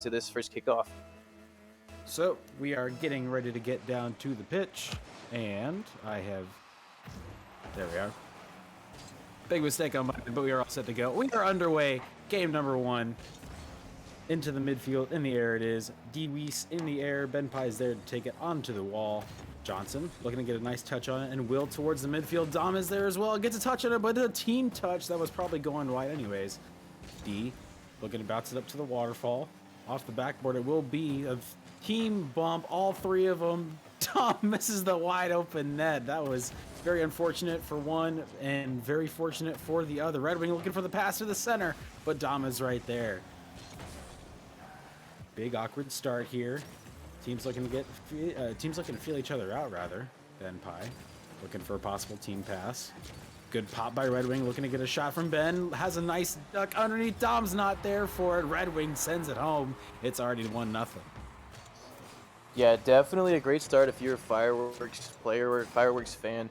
to this first kickoff. So we are getting ready to get down to the pitch, and there we are. Big mistake on my end, but we are all set to go. We are underway. Game number 1. Into the midfield, in the air it is. D. Weiss in the air. Ben Pye is there to take it onto the wall. Johnson looking to get a nice touch on it, and Will towards the midfield. Dom is there as well. Gets a touch on it, but a team touch that was probably going wide anyways. D looking to bounce it up to the waterfall. Off the backboard, it will be a team bump, all three of them. Dom misses the wide open net. That was very unfortunate for one and very fortunate for the other. Red Wing looking for the pass to the center, but Dom is right there. Big awkward start here. Teams looking to feel each other out rather. Ben Pye looking for a possible team pass. Good pop by Red Wing, looking to get a shot from Ben. Has a nice duck underneath. Dom's not there for it. Red Wing sends it home. It's already 1-0. Yeah, definitely a great start if you're a Fireworks player or a Fireworks fan.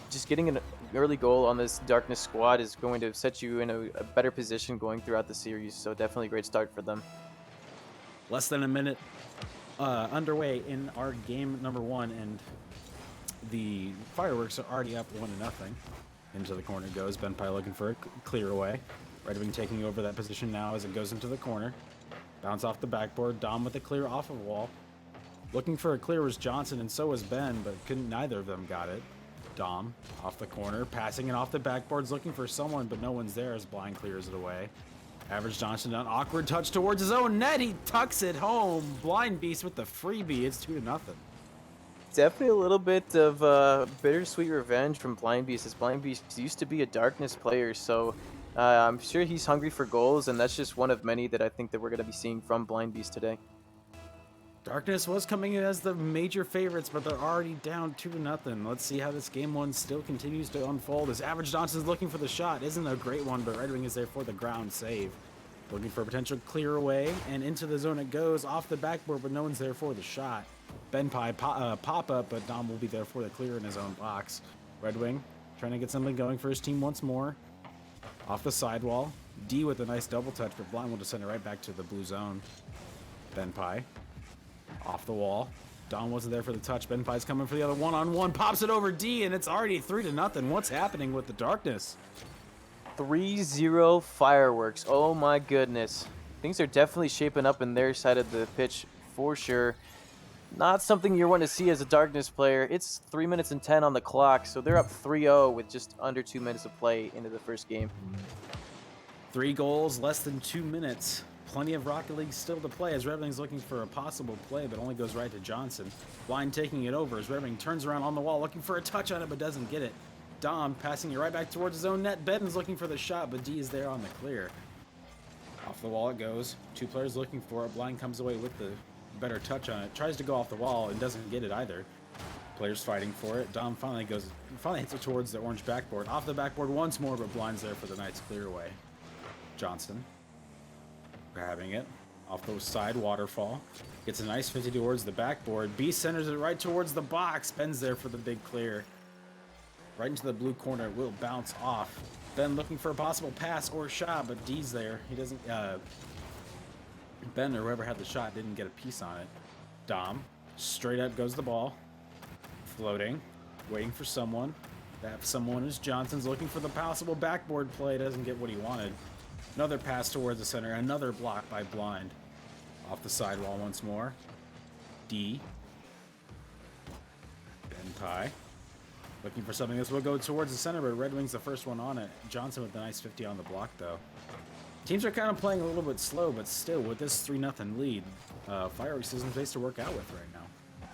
Just getting an early goal on this Darkness squad is going to set you in a better position going throughout the series, so definitely a great start for them. Less than a minute underway in our game number 1, and the Fireworks are already up 1-0. Into the corner goes. Ben Pye looking for a clear away. Red Wing taking over that position now as it goes into the corner. Bounce off the backboard. Dom with a clear off of wall. Looking for a clear was Johnson, and so was Ben, but neither of them got it. Dom off the corner, passing it off the backboards, looking for someone, but no one's there as Blind clears it away. Average Johnson, an awkward touch towards his own net. He tucks it home. Blind Beast with the freebie. It's 2-0. Definitely a little bit of bittersweet revenge from Blind Beast, as Blind Beast used to be a Darkness player, so I'm sure he's hungry for goals, and that's just one of many that I think that we're going to be seeing from Blind Beast today. Darkness was coming in as the major favorites, but they're already down 2-0. Let's see how this game 1 still continues to unfold. As Average Johnson's looking for the shot. Isn't a great one, but Red Wing is there for the ground save. Looking for a potential clear away, and into the zone it goes. Off the backboard, but no one's there for the shot. Ben Pye pop up, but Dom will be there for the clear in his own box. Red Wing trying to get something going for his team once more. Off the sidewall. D with a nice double touch, but Blind will just send it right back to the blue zone. Ben Pye off the wall. Dom wasn't there for the touch. Ben Pye's coming for the other one-on-one. Pops it over D, and it's already 3-0. What's happening with the Darkness? 3-0 Fireworks. Oh my goodness. Things are definitely shaping up in their side of the pitch for sure. Not something you want to see as a Darkness player. It's 3 minutes and 10 on the clock, so they're up 3-0 with just under 2 minutes of play into the first game. 3 goals, less than 2 minutes. Plenty of Rocket League still to play as Red Wing's looking for a possible play, but only goes right to Johnson. Blind taking it over as Red Wing turns around on the wall, looking for a touch on it, but doesn't get it. Dom passing it right back towards his own net. Bedden's looking for the shot, but D is there on the clear. Off the wall it goes. 2 players looking for it. Blind comes away with the better touch on it. Tries to go off the wall and doesn't get it either. Players fighting for it. Dom finally hits it towards the orange backboard. Off the backboard once more, but Blind's there for the night's clear away. Johnson grabbing it off the side waterfall. Gets a nice 50 towards the backboard. B centers it right towards the box. Ben's there for the big clear. Right into the blue corner. It will bounce off. Ben looking for a possible pass or shot, but D's there. He doesn't... Ben or whoever had the shot didn't get a piece on it. Dom. Straight up goes the ball. Floating. Waiting for someone. That someone is Johnson's looking for the possible backboard play. Doesn't get what he wanted. Another pass towards the center. Another block by Blind. Off the sidewall once more. D. Ben Pye. Looking for something. This will go towards the center, but Red Wing's the first one on it. Johnson with a nice 50 on the block, though. Teams are kind of playing a little bit slow, but still, with this 3-0 lead, Fireworks isn't a place to work out with right now.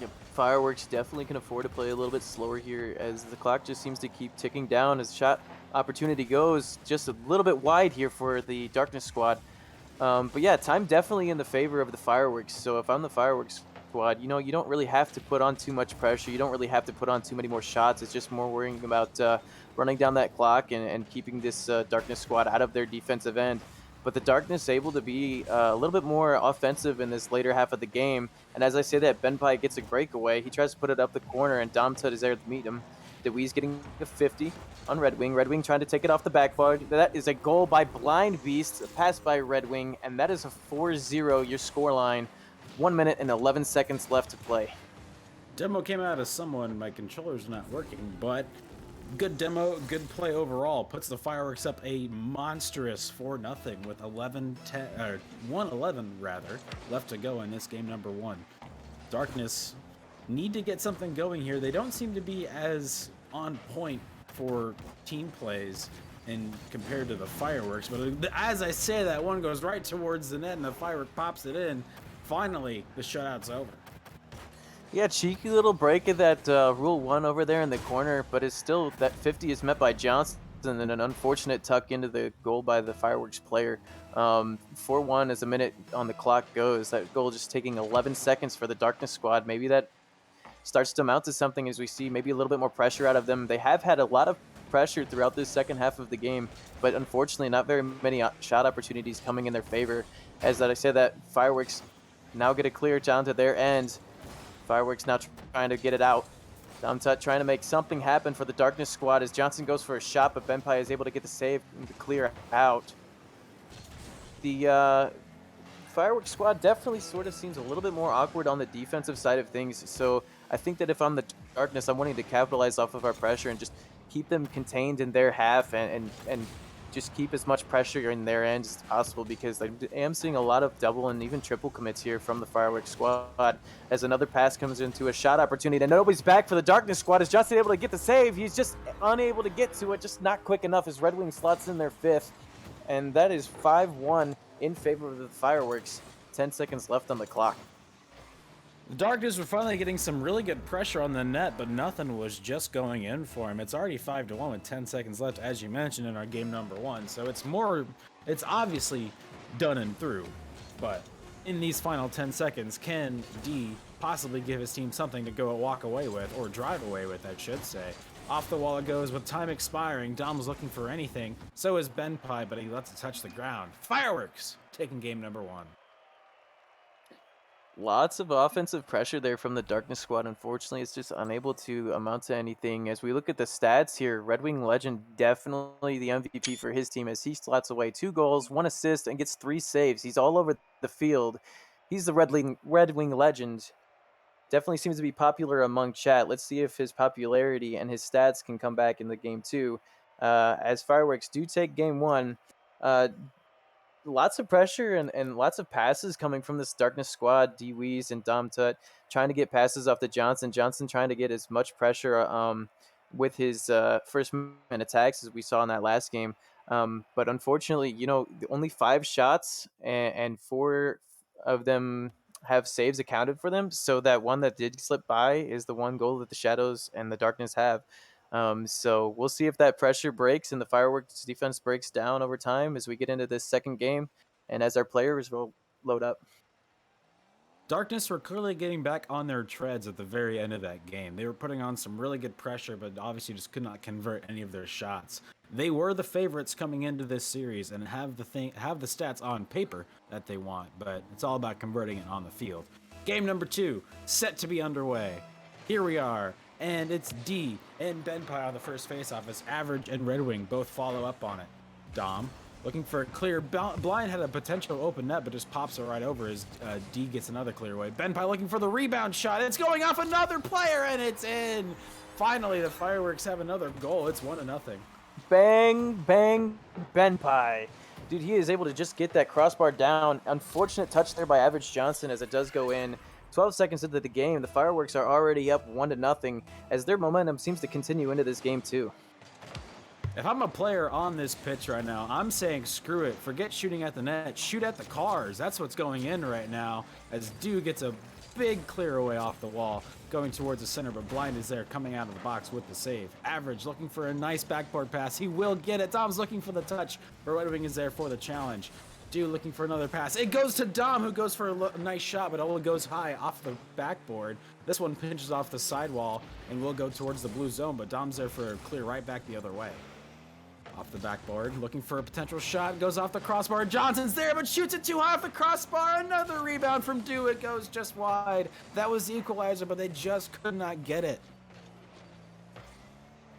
Yep, Fireworks definitely can afford to play a little bit slower here, as the clock just seems to keep ticking down as shot opportunity goes just a little bit wide here for the Darkness squad. But yeah, time definitely in the favor of the Fireworks. So if I'm the Fireworks squad, you know, you don't really have to put on too much pressure. You don't really have to put on too many more shots. It's just more worrying about running down that clock and keeping this Darkness squad out of their defensive end. But the Darkness able to be a little bit more offensive in this later half of the game. And as I say that, Ben Pye gets a breakaway. He tries to put it up the corner, and Dom Tut is there to meet him. DeWee's getting a 50 on Red Wing. Red Wing trying to take it off the backboard. That is a goal by Blind Beast, a pass by Red Wing, and that is a 4-0 your score line. 1 minute and 11 seconds left to play. Demo came out as someone, my controller's not working, but good demo, good play overall. Puts the Fireworks up a monstrous 4-0 with 1:11 rather left to go in this game number 1. Darkness need to get something going here. They don't seem to be as on point for team plays and compared to the Fireworks, but as I say that, one goes right towards the net and the Firework pops it in. Finally, the shutout's over. Yeah, cheeky little break of that Rule 1 over there in the corner, but it's still, that 50 is met by Johnson and an unfortunate tuck into the goal by the Fireworks player. 4-1 as a minute on the clock goes. That goal just taking 11 seconds for the Darkness squad. Maybe that starts to amount to something as we see maybe a little bit more pressure out of them. They have had a lot of pressure throughout this second half of the game, but unfortunately not very many shot opportunities coming in their favor. As that I said, that Fireworks now get a clear down to their end. Fireworks now trying to get it out. Dumtut trying to make something happen for the Darkness squad as Johnson goes for a shot, but Benpai is able to get the save and to clear out. The Fireworks squad definitely sort of seems a little bit more awkward on the defensive side of things, so I think that if I'm the Darkness, I'm wanting to capitalize off of our pressure and just keep them contained in their half and just keep as much pressure in their end as possible, because I am seeing a lot of double and even triple commits here from the Fireworks squad as another pass comes into a shot opportunity. And nobody's back for the Darkness squad. Is Johnson able to get the save? He's just unable to get to it, just not quick enough as Red Wing slots in their 5th. And that is 5-1 in favor of the Fireworks. 10 seconds left on the clock. The Darkness were finally getting some really good pressure on the net, but nothing was just going in for him. It's already 5-1 with 10 seconds left, as you mentioned, in our game number 1. So it's obviously done and through. But in these final 10 seconds, can D possibly give his team something to go walk away with, or drive away with, I should say? Off the wall it goes with time expiring. Dom was looking for anything. So is Benpai, but he lets it touch the ground. Fireworks taking game number 1. Lots of offensive pressure there from the Darkness squad. Unfortunately, it's just unable to amount to anything. As we look at the stats here, Red Wing Legend definitely the MVP for his team as he slots away 2 goals, 1 assist, and gets 3 saves. He's all over the field. He's the Red Wing Legend. Definitely seems to be popular among chat. Let's see if his popularity and his stats can come back in the game 2. As Fireworks do take game 1, lots of pressure and lots of passes coming from this Darkness squad. DeWees and Domtut trying to get passes off to Johnson. Johnson trying to get as much pressure with his first movement attacks as we saw in that last game. But unfortunately, only 5 shots and 4 of them have saves accounted for them. So that one that did slip by is the one goal that the Shadows and the Darkness have. So we'll see if that pressure breaks and the Fireworks defense breaks down over time as we get into this second game and as our players will load up. Darkness were clearly getting back on their treads at the very end of that game. They were putting on some really good pressure, but obviously just could not convert any of their shots. They were the favorites coming into this series and have the stats on paper that they want, but it's all about converting it on the field. Game number 2, set to be underway. Here we are, and it's D and Benpai on the first faceoff as Average and Red Wing both follow up on it. Dom looking for a clear. Blind had a potential open net, but just pops it right over as D gets another clear away. Benpai looking for the rebound shot. It's going off another player, and it's in. Finally, the Fireworks have another goal. It's 1-0. Bang, bang, Benpai. Dude, he is able to just get that crossbar down. Unfortunate touch there by Average Johnson as it does go in. 12 seconds into the game, the Fireworks are already up 1-0 as their momentum seems to continue into this game too. If I'm a player on this pitch right now, I'm saying screw it. Forget shooting at the net. Shoot at the cars. That's what's going in right now as Dew gets a big clear away off the wall going towards the center, but Blind is there coming out of the box with the save. Average looking for a nice backboard pass. He will get it. Dom's looking for the touch, but Red Wing is there for the challenge. Dew looking for another pass. It goes to Dom, who goes for a nice shot, but only goes high off the backboard. This one pinches off the sidewall and will go towards the blue zone, but Dom's there for a clear right back the other way. Off the backboard, looking for a potential shot, goes off the crossbar. Johnson's there, but shoots it too high off the crossbar. Another rebound from Dew. It goes just wide. That was the equalizer, but they just could not get it.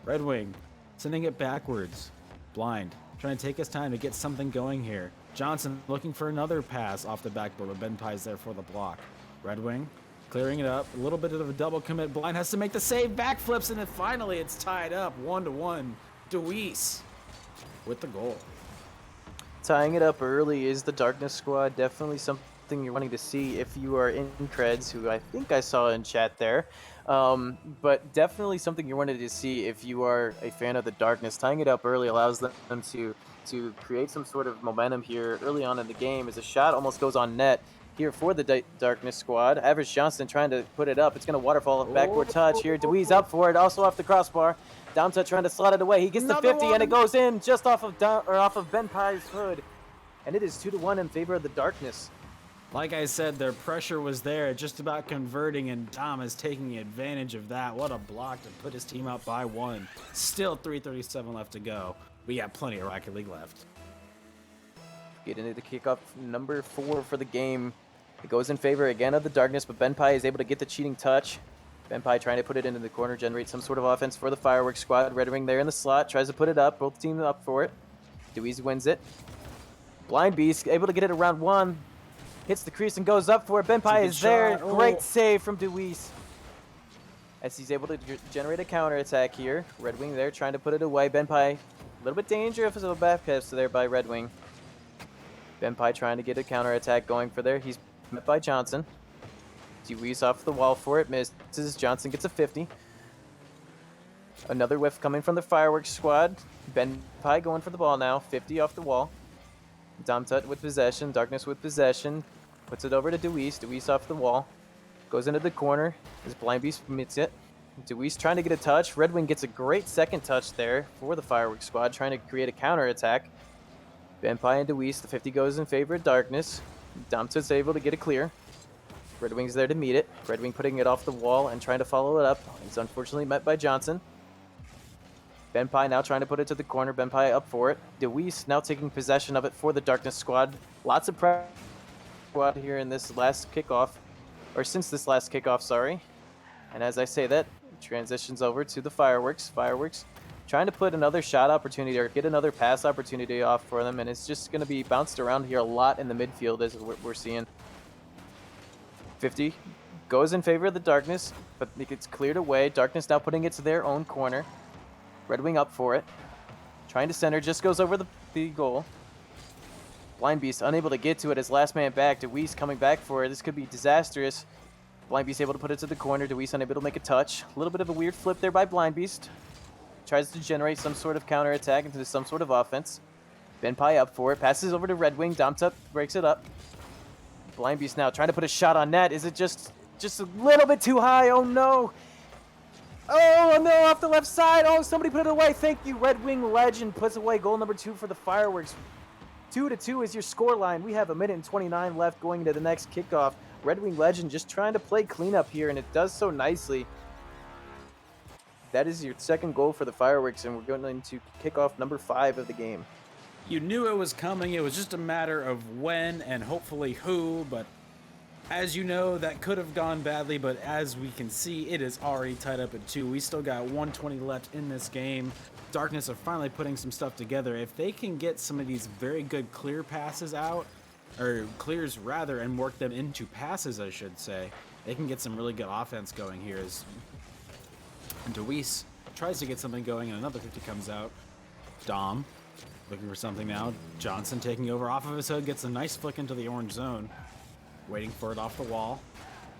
Red Wing sending it backwards. Blind trying to take his time to get something going here. Johnson looking for another pass off the backboard, but BenPai's there for the block. Red Wing clearing it up. A little bit of a double commit. Blind has to make the save. Backflips, and then finally it's tied up 1-1. Deweese with the goal. Tying it up early is the Darkness squad. Definitely something you're wanting to see if you are in Creds, who I think I saw in chat there. But definitely something you wanted to see if you are a fan of the Darkness. Tying it up early allows them to create some sort of momentum here early on in the game, as a shot almost goes on net here for the Darkness squad. Average Johnson trying to put it up. It's going to waterfall backward touch here. Deweese up for it, also off the crossbar. Damta trying to slot it away. He gets Another the 50 one. and it goes in just off of BenPai's hood. And it is 2-1 in favor of the Darkness. Like I said, their pressure was there, just about converting, and Dom is taking advantage of that. What a block to put his team up by 1. Still 3:37 left to go. We got plenty of Rocket League left. Get into the kickoff number 4 for the game. It goes in favor again of the Darkness, but BenPai is able to get the cheating touch. BenPai trying to put it into the corner, generate some sort of offense for the Fireworks squad. Red Wing there in the slot, tries to put it up. Both teams up for it. Deweese wins it. Blind Beast able to get it around 1. Hits the crease and goes up for it. BenPai is there. Shot. Great Oh. save from Deweese, as he's able to generate a counter attack here. Red Wing there trying to put it away. BenPai, a little bit dangerous of a back pass there by Red Wing. BenPai trying to get a counter attack going for there. He's met by Johnson. Deweese off the wall for it. Misses. Johnson gets a 50. Another whiff coming from the Fireworks squad. BenPai going for the ball now. 50 off the wall. Damtut with possession. Darkness with possession. Puts it over to Deweese. Deweese off the wall. Goes into the corner. As Blind Beast commits it. Deweese trying to get a touch. Red Wing gets a great second touch there for the Fireworks squad, trying to create a counter attack. BenPai and Deweese. The 50 goes in favor of Darkness. Damtut's able to get it clear. Red Wing's there to meet it. Red Wing putting it off the wall and trying to follow it up. It's unfortunately met by Johnson. BenPai now trying to put it to the corner. BenPai up for it. Deweese now taking possession of it for the Darkness squad. Lots of pressure squad here in this last kickoff, or since this last kickoff, sorry. And as I say that, transitions over to the Fireworks. Fireworks trying to put another shot opportunity or get another pass opportunity off for them, and it's just going to be bounced around here a lot in the midfield, as we're seeing. 50 goes in favor of the Darkness, but it gets cleared away. Darkness now putting it to their own corner. Red Wing up for it. Trying to center, just goes over the goal. Blind Beast unable to get to it as last man back. Deweese coming back for it. This could be disastrous. Blind Beast able to put it to the corner. Deweese unable to make a touch. A little bit of a weird flip there by Blind Beast. Tries to generate some sort of counter attack into some sort of offense. BenPai up for it. Passes over to Red Wing. Damtut breaks it up. Blind Beast now trying to put a shot on net. Is it just a little bit too high? Oh no. Oh no, off the left side. Oh, somebody put it away. Thank you. Red Wing Legend puts away goal number 2 for the Fireworks. 2-2 is your score line. We have 1:29 left going into the next kickoff. Red Wing Legend just trying to play cleanup here, and it does so nicely. That is your second goal for the Fireworks, and we're going into kickoff number 5 of the game. You knew it was coming. It was just a matter of when and hopefully who, but as you know, that could have gone badly, but as we can see, it is already tied up at 2. We still got 1:20 left in this game. Darkness are finally putting some stuff together. If they can get some of these very good clear passes out, or clears rather, and work them into passes, I should say, they can get some really good offense going here. As Deweese tries to get something going, and another 50 comes out. Dom looking for something now. Johnson taking over off of his hood, gets a nice flick into the orange zone. Waiting for it off the wall.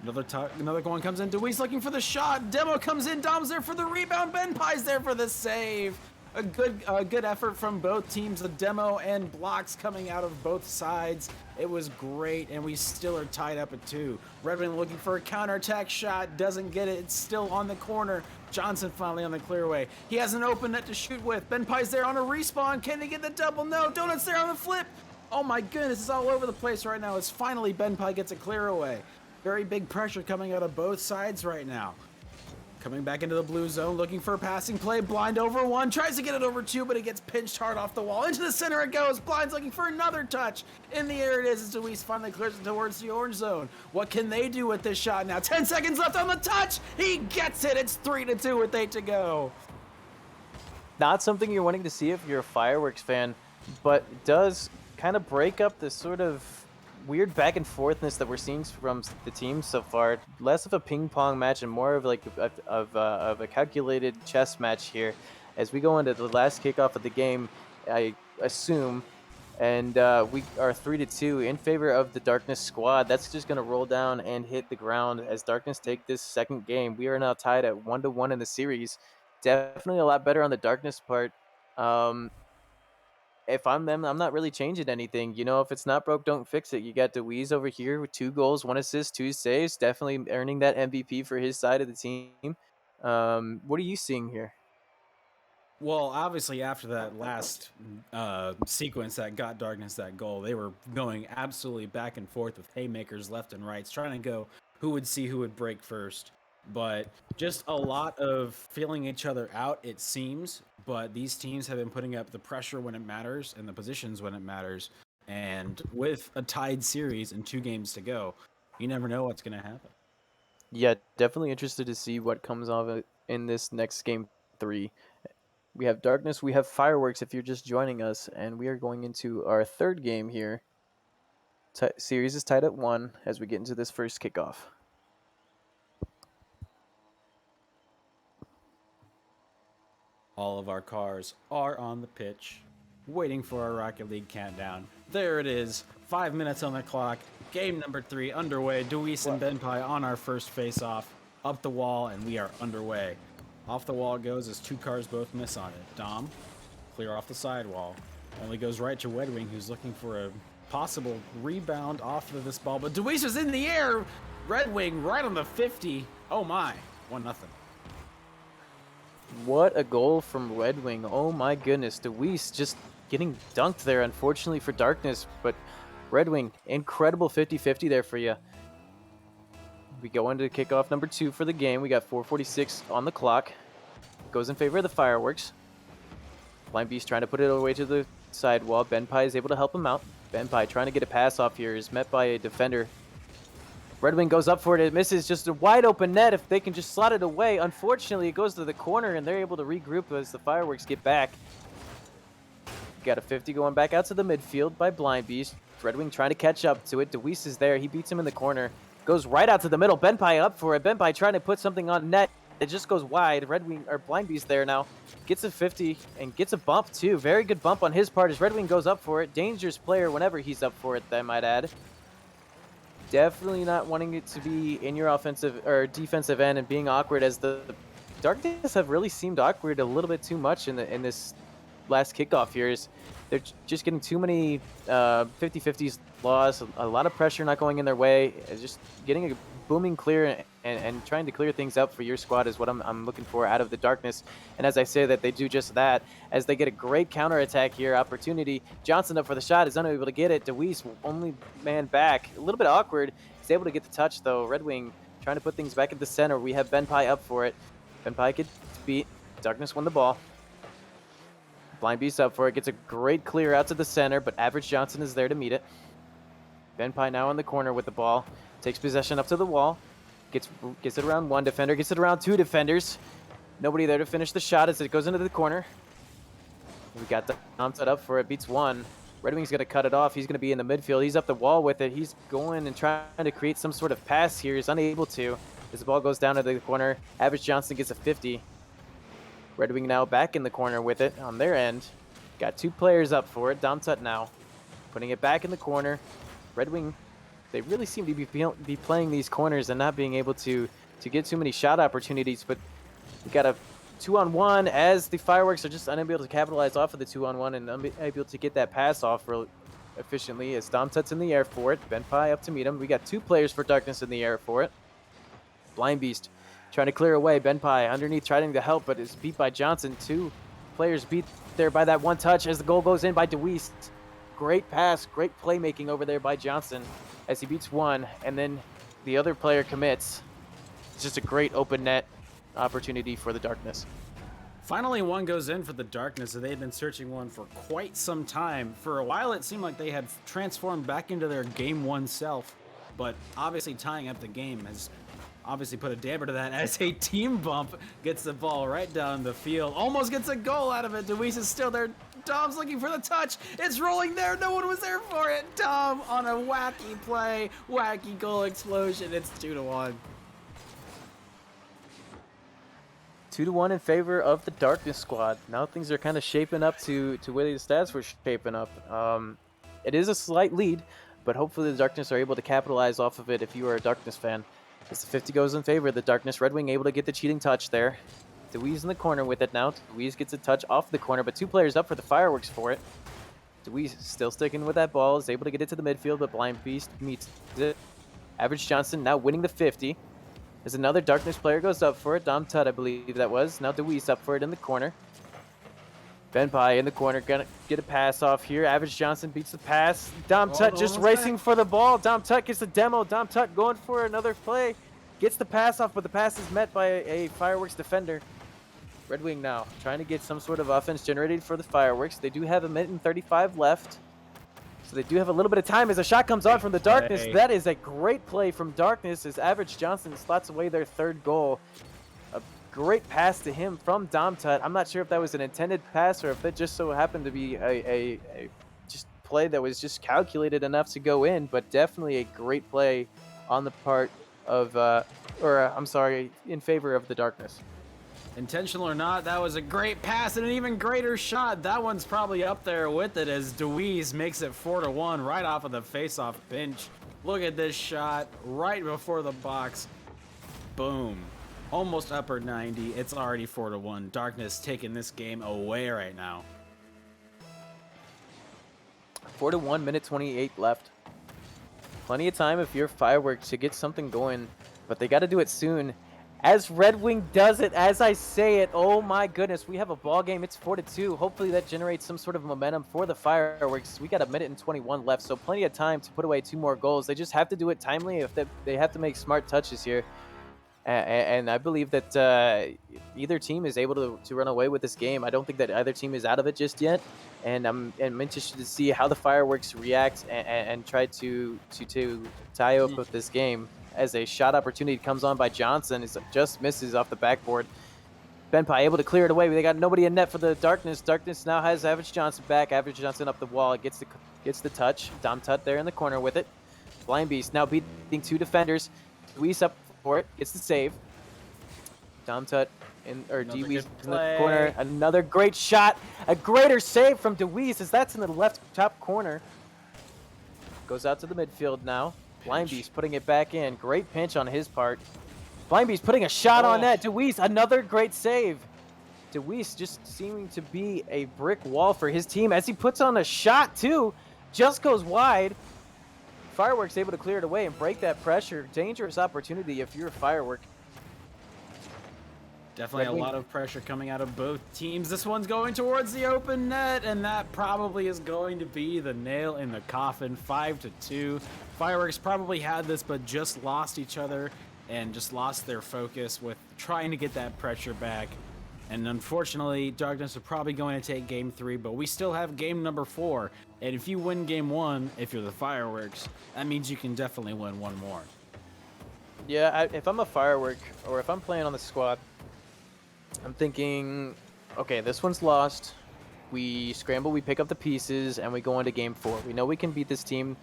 Another one comes in. Deweese looking for the shot. Demo comes in. Dom's there for the rebound. BenPai's there for the save. A good effort from both teams. The demo and blocks coming out of both sides. It was great, and we still are tied up at 2. Red Wing looking for a counterattack shot. Doesn't get it. It's still on the corner. Johnson finally on the clearway. He has an open net to shoot with. BenPai's there on a respawn. Can they get the double? No. Donut's there on the flip. Oh my goodness, it's all over the place right now. It's finally BenPai gets a clear away. Very big pressure coming out of both sides right now. Coming back into the blue zone, looking for a passing play. Blind over 1, tries to get it over 2, but it gets pinched hard off the wall. Into the center it goes. Blind's looking for another touch. In the air it is as Deweese finally clears it towards the orange zone. What can they do with this shot now? 10 seconds left on the touch. He gets it. It's 3-2 with 8 to go. Not something you're wanting to see if you're a fireworks fan, but it does kind of break up this sort of weird back and forthness that we're seeing from the teams so far. Less of a ping pong match and more of like of a calculated chess match here. As we go into the last kickoff of the game, I assume, and we are 3-2 in favor of the Darkness squad. That's just going to roll down and hit the ground as Darkness take this second game. We are now tied at 1-1 in the series. Definitely a lot better on the Darkness part. Um, if I'm them, I'm not really changing anything. You know, if it's not broke, don't fix it. You got DeWeese over here with 2 goals, 1 assist, 2 saves, definitely earning that MVP for his side of the team. What are you seeing here? Well, obviously, after that last sequence that got Darkness that goal, they were going absolutely back and forth with haymakers left and right, trying to go who would see who would break first. But just a lot of feeling each other out, it seems. But these teams have been putting up the pressure when it matters and the positions when it matters. And with a tied series and 2 games to go, you never know what's going to happen. Yeah, definitely interested to see what comes of it in this next game 3. We have Darkness, we have Fireworks if you're just joining us, and we are going into our third game here. Series is tied at 1 as we get into this first kickoff. All of our cars are on the pitch, waiting for our Rocket League countdown. There it is, 5 minutes on the clock. Game number 3 underway. Deweese and Benpai on our first face-off. Up the wall, and we are underway. Off the wall it goes as 2 cars both miss on it. Dom, clear off the sidewall. Only goes right to Red Wing, who's looking for a possible rebound off of this ball. But Deweese is in the air! Red Wing right on the 50. Oh my, 1-0. What a goal from Red Wing. Oh my goodness. DeWeese just getting dunked there, unfortunately for Darkness. But Red Wing, incredible 50-50 there for you. We go into kickoff number 2 for the game. We got 4:46 on the clock. Goes in favor of the Fireworks. Blind Beast trying to put it away to the sidewall. Benpai is able to help him out. Benpai trying to get a pass off here is met by a defender. Red Wing goes up for it. It misses. Just a wide open net if they can just slot it away. Unfortunately, it goes to the corner, and they're able to regroup as the Fireworks get back. Got a 50 going back out to the midfield by Blind Beast. Red Wing trying to catch up to it. Deweese is there. He beats him in the corner. Goes right out to the middle. Benpai up for it. Benpai trying to put something on net. It just goes wide. Red Wing, or Blind Beast there now. Gets a 50 and gets a bump too. Very good bump on his part as Red Wing goes up for it. Dangerous player whenever he's up for it, I might add. Definitely not wanting it to be in your offensive or defensive end and being awkward, as the Darkness have really seemed awkward a little bit too much in this last kickoff here. They're just getting too many 50-50s lost, a lot of pressure not going in their way. Just getting a booming clear and trying to clear things up for your squad is what I'm looking for out of the Darkness. And as I say that, they do just that as they get a great counterattack here. Opportunity. Johnson up for the shot, is unable to get it. Deweese, only man back. A little bit awkward. He's able to get the touch, though. Red Wing trying to put things back at the center. We have Benpai up for it. Benpai could beat. Darkness won the ball. Blind Beast up for it. Gets a great clear out to the center, but Average Johnson is there to meet it. Benpai now in the corner with the ball. Takes possession up to the wall. Gets it around 1 defender. Gets it around 2 defenders. Nobody there to finish the shot as it goes into the corner. We got Dom set up for it. Beats 1. Red Wing's going to cut it off. He's going to be in the midfield. He's up the wall with it. He's going and trying to create some sort of pass here. He's unable to as the ball goes down to the corner. Average Johnson gets a 50. Red Wing now back in the corner with it on their end. Got 2 players up for it. Dom Tut now putting it back in the corner. Red Wing, they really seem to be playing these corners and not being able to get too many shot opportunities. But we got a 2-on-1 as the Fireworks are just unable to capitalize off of the 2-on-1 and unable to get that pass off real efficiently as Dom Tut's in the air for it. Benpai up to meet him. We got 2 players for Darkness in the air for it. Blind Beast trying to clear away. Benpai underneath trying to help, but is beat by Johnson. 2 players beat there by that one touch as the goal goes in by Deweese. Great pass, great playmaking over there by Johnson as he beats 1, and then the other player commits. It's just a great open net opportunity for the Darkness. Finally, 1 goes in for the Darkness, and they've been searching 1 for quite some time. For a while, it seemed like they had transformed back into their Game 1 self, but obviously tying up the game has obviously put a damper to that as a team bump gets the ball right down the field. Almost gets a goal out of it. Deweese is still there. Dom's looking for the touch. It's rolling there. No one was there for it. Dom on a wacky play. Wacky goal explosion. It's 2-1. 2-1 in favor of the Darkness squad. Now things are kind of shaping up to where the stats were shaping up. It is a slight lead, but hopefully the Darkness are able to capitalize off of it if you are a Darkness fan. As the 50 goes in favor of the Darkness, Red Wing able to get the cheating touch there. Deweese in the corner with it now. Deweese gets a touch off the corner, but 2 players up for the fireworks for it. Deweese still sticking with that ball, is able to get it to the midfield, but Blind Beast meets it. Average Johnson now winning the 50. As another Darkness player goes up for it. Dom Tut, I believe that was. Now Deweese up for it in the corner. Ben Pai in the corner, gonna get a pass off here. Average Johnson beats the pass. Dom Tut just racing for the ball. Dom Tut gets the demo. Dom Tut going for another play. Gets the pass off, but the pass is met by a Fireworks defender. Red Wing now trying to get some sort of offense generated for the Fireworks. They do have a minute and 35 left. So they do have a little bit of time as a shot comes on from the Darkness. That is a great play from Darkness as Average Johnson slots away their 3rd goal. A great pass to him from Dom Tut. I'm not sure if that was an intended pass or if it just so happened to be a just play that was just calculated enough to go in, but definitely a great play on the part of, in favor of the Darkness. Intentional or not, that was a great pass and an even greater shot. That one's probably up there with it as Deweese makes it 4-1 right off of the face-off bench. Look at this shot right before the box. Boom. Almost upper 90. It's already 4-1. Darkness taking this game away right now. 4-1, minute 28 left. Plenty of time if you're Fireworks to get something going, but they got to do it soon. As Red Wing does it, as I say it, oh my goodness, we have a ball game. It's 4-2. Hopefully that generates some sort of momentum for the Fireworks. We got a minute and 21 left, so plenty of time to put away 2 more goals. They just have to do it timely. If they have to make smart touches here. And I believe that either team is able to run away with this game. I don't think that either team is out of it just yet. And I'm interested to see how the Fireworks react and try to tie up with this game. As a shot opportunity comes on by Johnson. It just misses off the backboard. Ben Pai able to clear it away. They got nobody in net for the Darkness. Darkness now has Average Johnson back. Average Johnson up the wall. Gets the touch. Dom Tut there in the corner with it. Blind Beast now beating 2 defenders. Deweese up for it. Gets the save. Dom Tut Deweese in the corner. Another great shot. A greater save from Deweese as that's in the left top corner. Goes out to the midfield now. Blind Beast putting it back in. Great pinch on his part. Blind Beast putting a shot on net. Deweese, another great save. Deweese just seeming to be a brick wall for his team as he puts on a shot too. Just goes wide. Fireworks able to clear it away and break that pressure. Dangerous opportunity if you're a Firework. Definitely a lot of pressure coming out of both teams. This one's going towards the open net, and that probably is going to be the nail in the coffin. 5-2. Fireworks probably had this, but just lost each other and just lost their focus with trying to get that pressure back. And unfortunately, Darkness are probably going to take game 3, but we still have game number 4. And if you win game 1, if you're the Fireworks, that means you can definitely win 1 more. Yeah, if I'm a Firework, or if I'm playing on the squad, I'm thinking, okay, this one's lost. We scramble, we pick up the pieces, and we go into game 4. We know we can beat this team.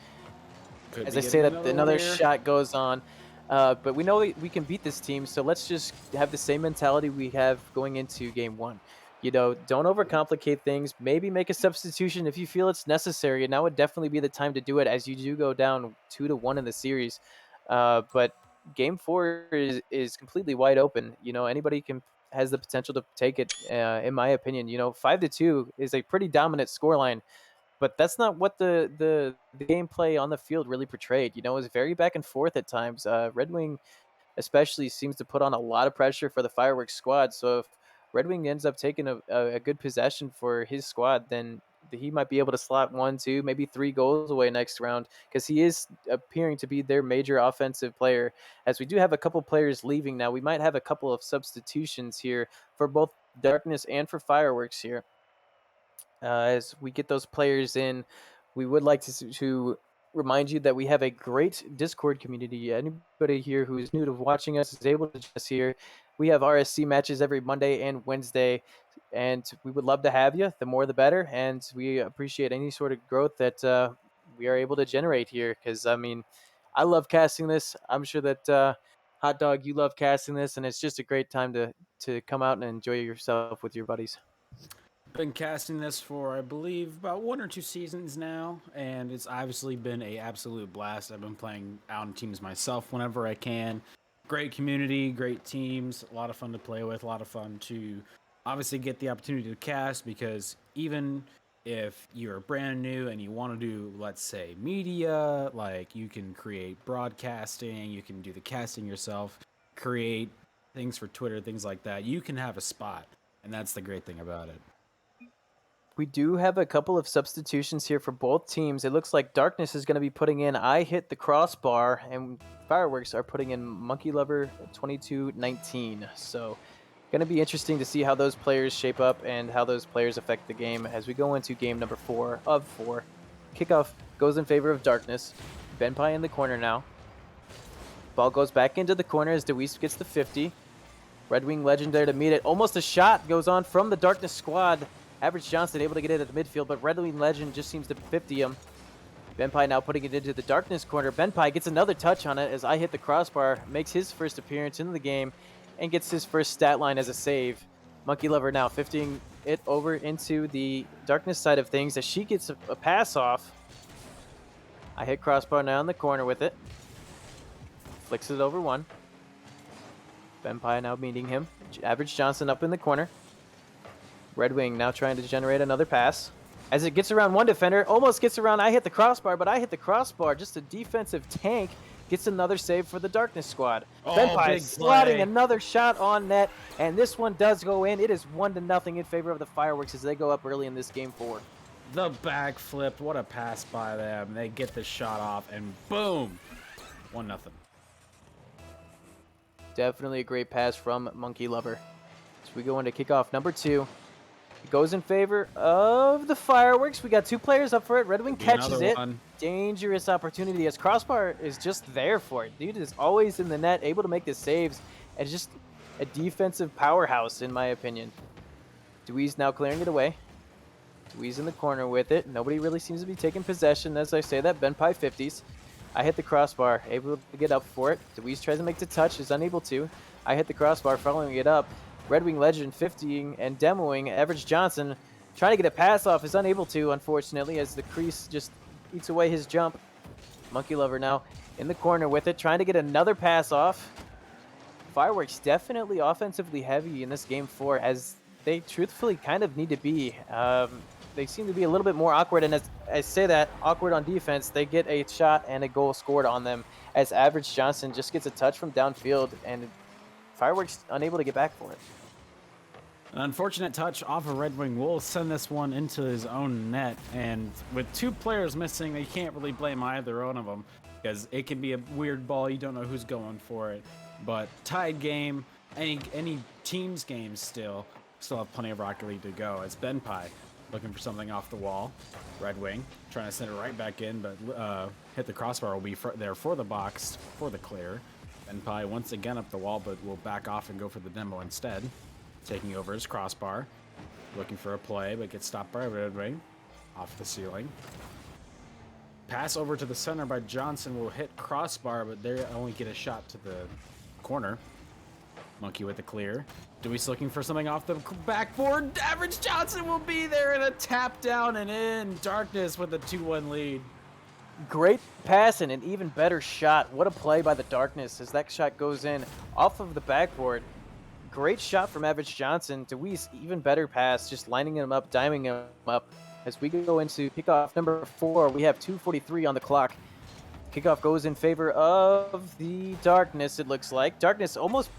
As I say that, another shot goes on. But we know we can beat this team, so let's just have the same mentality we have going into game 1. You know, don't overcomplicate things. Maybe make a substitution if you feel it's necessary, and now would definitely be the time to do it as you do go down 2-1 in the series. But game 4 is completely wide open. You know, anybody has the potential to take it. In my opinion, you know, 5-2 is a pretty dominant scoreline, but that's not what the gameplay on the field really portrayed. You know, it was very back and forth at times. Red Wing especially seems to put on a lot of pressure for the Fireworks squad. So if Red Wing ends up taking a good possession for his squad, then he might be able to slot 1, 2, maybe 3 goals away next round because he is appearing to be their major offensive player. As we do have a couple players leaving now, we might have a couple of substitutions here for both Darkness and for Fireworks here. As we get those players in, we would like to remind you that we have a great Discord community. Anybody here who is new to watching us is able to join us here. We have RSC matches every Monday and Wednesday, and we would love to have you. The more, the better. And we appreciate any sort of growth that we are able to generate here. Because I mean, I love casting this. I'm sure that Hot Dog, you love casting this, and it's just a great time to come out and enjoy yourself with your buddies. Been casting this for, I believe, about 1 or 2 seasons now, and it's obviously been a absolute blast. I've been playing out in teams myself whenever I can. Great community, great teams, a lot of fun to play with, a lot of fun to obviously get the opportunity to cast, because even if you're brand new and you want to do, let's say, media, like you can create broadcasting, you can do the casting yourself, create things for Twitter, things like that. You can have a spot, and that's the great thing about it. We do have a couple of substitutions here for both teams. It looks like Darkness is going to be putting in I Hit the Crossbar, and Fireworks are putting in Monkey Lover 2219. So, going to be interesting to see how those players shape up and how those players affect the game as we go into game number 4 of 4. Kickoff goes in favor of Darkness. Benpai in the corner now. Ball goes back into the corner as Deweese gets the 50. Red Wing Legend there to meet it. Almost a shot goes on from the Darkness squad. Average Johnson able to get it at the midfield, but Red Wing Legend just seems to 50 him. Benpai now putting it into the Darkness corner. Benpai gets another touch on it as I Hit the Crossbar, makes his first appearance in the game, and gets his first stat line as a save. Monkey Lover now 50ing it over into the Darkness side of things as she gets a pass off. I Hit Crossbar now in the corner with it. Flicks it over one. Benpai now meeting him. Average Johnson up in the corner. Red Wing now trying to generate another pass. As it gets around one defender, almost gets around I Hit the Crossbar, but I Hit the Crossbar, just a defensive tank, gets another save for the Darkness squad. Benpai slotting another shot on net, and this one does go in. It is 1-0 in favor of the Fireworks as they go up early in this game 4. The backflip, what a pass by them. They get the shot off, and boom, 1-0. Definitely a great pass from Monkey Lover. So we go into kickoff number 2. It goes in favor of the Fireworks. We got 2 players up for it. Red Wing catches it. Dangerous opportunity as Crossbar is just there for it. Dude is always in the net, able to make the saves, and just a defensive powerhouse, in my opinion. Deweese now clearing it away. Deweese in the corner with it. Nobody really seems to be taking possession. As I say that, Benpai 50s. I Hit the Crossbar, able to get up for it. Deweese tries to make the touch, is unable to. I Hit the Crossbar, following it up. Red Wing Legend 50ing and demoing. Average Johnson trying to get a pass off, is unable to, unfortunately, as the crease just eats away his jump. Monkey Lover now in the corner with it, trying to get another pass off. Fireworks definitely offensively heavy in this game 4, as they truthfully kind of need to be. They seem to be a little bit more awkward, and as I say that, awkward on defense, they get a shot and a goal scored on them, as Average Johnson just gets a touch from downfield, and Fireworks unable to get back for it. An unfortunate touch off of Red Wing will send this one into his own net, and with 2 players missing, they can't really blame either one of them, because it can be a weird ball, you don't know who's going for it. But tied game, any team's game still have plenty of Rocket League to go. It's Benpai looking for something off the wall. Red Wing trying to send it right back in, but Hit the Crossbar will be there for the box, for the clear. Benpai once again up the wall, but will back off and go for the demo instead. Taking over his Crossbar, looking for a play, but gets stopped by Red Wing off the ceiling. Pass over to the center by Johnson will hit Crossbar, but they only get a shot to the corner. Monkey with the clear. Deweese looking for something off the backboard. Average Johnson will be there, and a tap down and in. Darkness with a 2-1 lead. Great pass and an even better shot. What a play by the Darkness as that shot goes in off of the backboard. Great shot from Average Johnson. Deweese, even better pass, just lining him up, diming him up. As we go into kickoff number 4, we have 2:43 on the clock. Kickoff goes in favor of the Darkness, it looks like. Darkness almost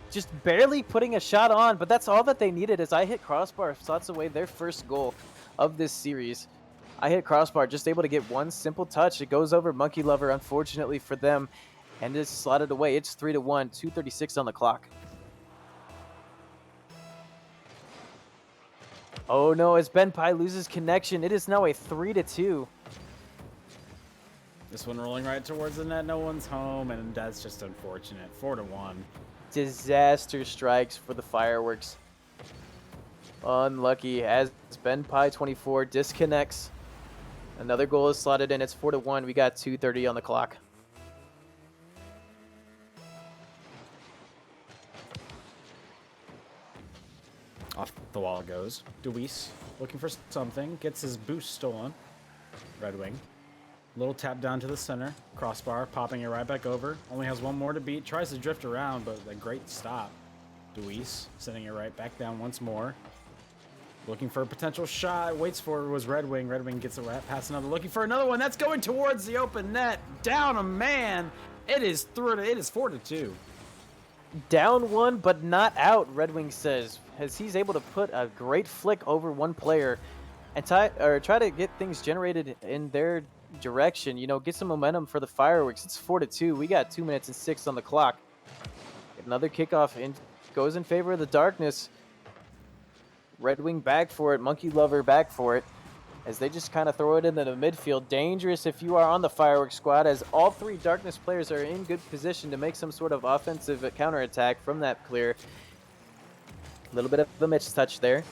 just barely putting a shot on, but that's all that they needed as I Hit Crossbar slots away their first goal of this series. I Hit Crossbar, just able to get one simple touch. It goes over Monkey Lover, unfortunately for them, and is slotted away. It's 3-1, 2:36 on the clock. Oh no, as Benpai loses connection, it is now a 3-2. This one rolling right towards the net. No one's home, and that's just unfortunate. 4-1. Disaster strikes for the Fireworks. Unlucky as Ben Pie 24 disconnects. Another goal is slotted in. It's 4-1. We got 2:30 on the clock. Off the wall it goes. Deweese looking for something. Gets his boost stolen. Red Wing. Little tap down to the center. Crossbar. Popping it right back over. Only has one more to beat. Tries to drift around, but a great stop. Deweese sending it right back down once more. Looking for a potential shot. Waits for it. Was Red Wing. Red Wing gets it right past another. Looking for another one. That's going towards the open net. Down a man. It is through. It is 4-2. Down one, but not out, Red Wing says, as he's able to put a great flick over one player and try to get things generated in their direction. You know, get some momentum for the Fireworks. It's 4-2. We got 2 minutes and 6 on the clock. Another kickoff goes in favor of the Darkness. Red Wing back for it. Monkey Lover back for it. As they just kind of throw it into the midfield. Dangerous if you are on the Fireworks squad, as all three Darkness players are in good position to make some sort of offensive counterattack from that clear. A little bit of a misstouch there.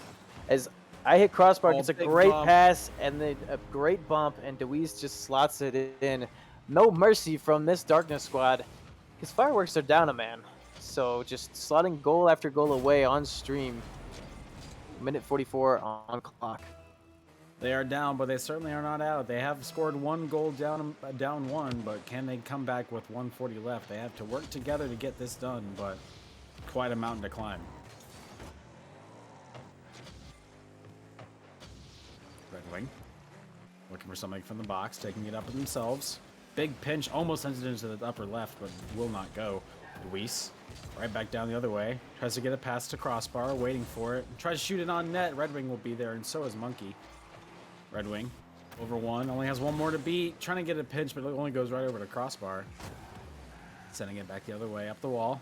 As I hit crossbar, gets a great pass and then a great bump, and Deweese just slots it in. No mercy from this Darkness squad, because Fireworks are down a man. So just slotting goal after goal away on stream. Minute 44 on clock. They are down, but they certainly are not out. They have scored one goal down one, but can they come back with 140 left? They have to work together to get this done, but quite a mountain to climb. Red Wing looking for something from the box, taking it up themselves. Big pinch, almost sends it into the upper left, but will not go. Deweese right back down the other way. Tries to get a pass to crossbar, waiting for it. Tries to shoot it on net. Red Wing will be there, and so is Monkey. Red Wing over one. Only has one more to beat. Trying to get a pinch, but it only goes right over to crossbar. Sending it back the other way, up the wall.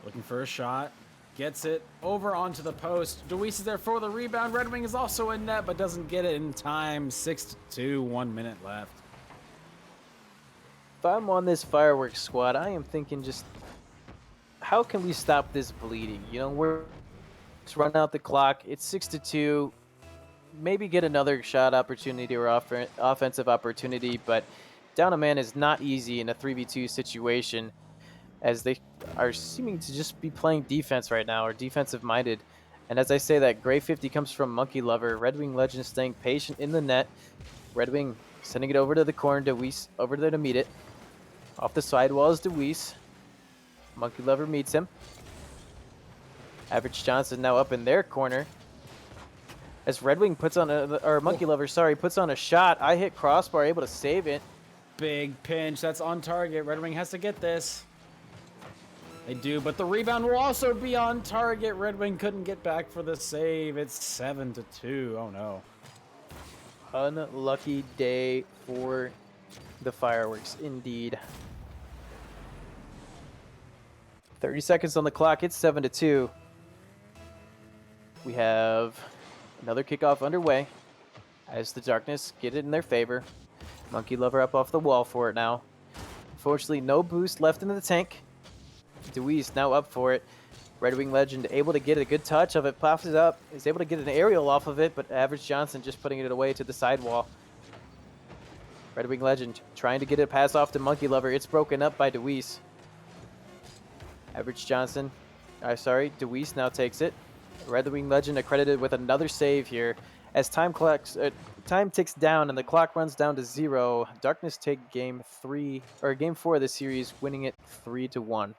Looking for a shot. Gets it over onto the post. Deweese is there for the rebound. Red Wing is also in net, but doesn't get it in time. 6-2, 1 minute left. If I'm on this Fireworks squad, I am thinking just, how can we stop this bleeding? You know, we're just run out the clock. It's 6-2. Maybe get another shot opportunity or offensive opportunity, but down a man is not easy in a 3v2 situation, as they are seeming to just be playing defense right now, or defensive minded. And as I say that, Gray 50 comes from Monkey Lover. Red Wing Legend staying patient in the net. Red Wing sending it over to the corner. Deweese over there to meet it. Off the sidewall is Deweese. Monkey Lover meets him. Average Johnson now up in their corner. As Red Wing puts on or Monkey Lover, sorry, puts on a shot. I hit crossbar, able to save it. Big pinch. That's on target. Red Wing has to get this. They do, but the rebound will also be on target. Red Wing couldn't get back for the save. It's 7-2. Oh, no. Unlucky day for the Fireworks, indeed. 30 seconds on the clock. It's 7-2. We have another kickoff underway as the Darkness get it in their favor. Monkey Lover up off the wall for it now. Unfortunately, no boost left in the tank. Deweese now up for it. Red Wing Legend able to get a good touch of it. Passes up. Is able to get an aerial off of it, but Average Johnson just putting it away to the sidewall. Red Wing Legend trying to get a pass off to Monkey Lover. It's broken up by Deweese. Average Johnson. Deweese now takes it. Red Wing Legend accredited with another save here. As time ticks down and the clock runs down to 0, Darkness take game 4 of the series, winning it 3-1.